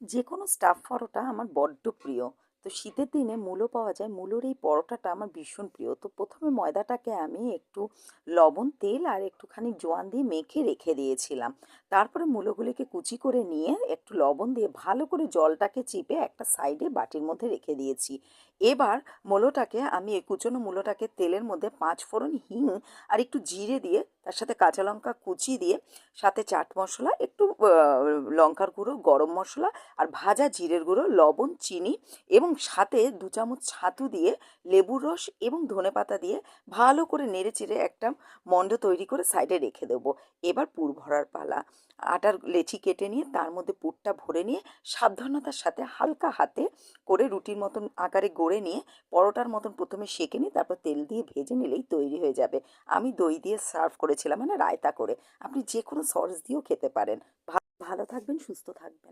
যে কোনো স্টাফ পরোটা আমার বড্ড প্রিয়। তো শীতের দিনে মূলো পাওয়া যায়, মূলোর এই পরোটাটা আমার ভীষণ প্রিয়। তো প্রথমে ময়দাটাকে আমি একটু লবণ, তেল আর একটুখানি জোয়ান দিয়ে মেখে রেখে দিয়েছিলাম। তারপরে মূলোগুলিকে কুচি করে নিয়ে একটু লবণ দিয়ে ভালো করে জলটাকে চিপে একটা সাইডে বাটির মধ্যে রেখে দিয়েছি। এবার মূলোটাকে আমি এই কুচনো মূলোটাকে তেলের মধ্যে 5 ফোড়ন, হিং আর একটু জিরে দিয়ে তার সাথে কাঁচা লঙ্কা কুচি দিয়ে, সাথে চাট মশলা, একটু লঙ্কার গুঁড়ো, গরম মশলা আর ভাজা জিরের গুঁড়ো, লবণ, চিনি এবং সাথে 2 চামচ ছাতু দিয়ে, লেবুর রস এবং ধনেপাতা দিয়ে ভালো করে নেড়েচেড়ে একটা মণ্ড তৈরি করে সাইডে রেখে দেবো। এবার পুর ভরার পালা। আটার লেচি কেটে নিয়ে তার মধ্যে পুরটা ভরে নিয়ে সাবধানতার সাথে হালকা হাতে করে রুটির মতন আকারে গড়ে নিয়ে পরোটার মতন প্রথমে সেঁকে নিই, তারপর তেল দিয়ে ভেজে নিলেই তৈরি হয়ে যাবে। আমি দই দিয়ে সার্ভ করেছিলাম, মানে রায়তা করে। আপনি যে কোনো সস দিয়েও খেতে পারেন। ভালো থাকবেন, সুস্থ থাকবেন।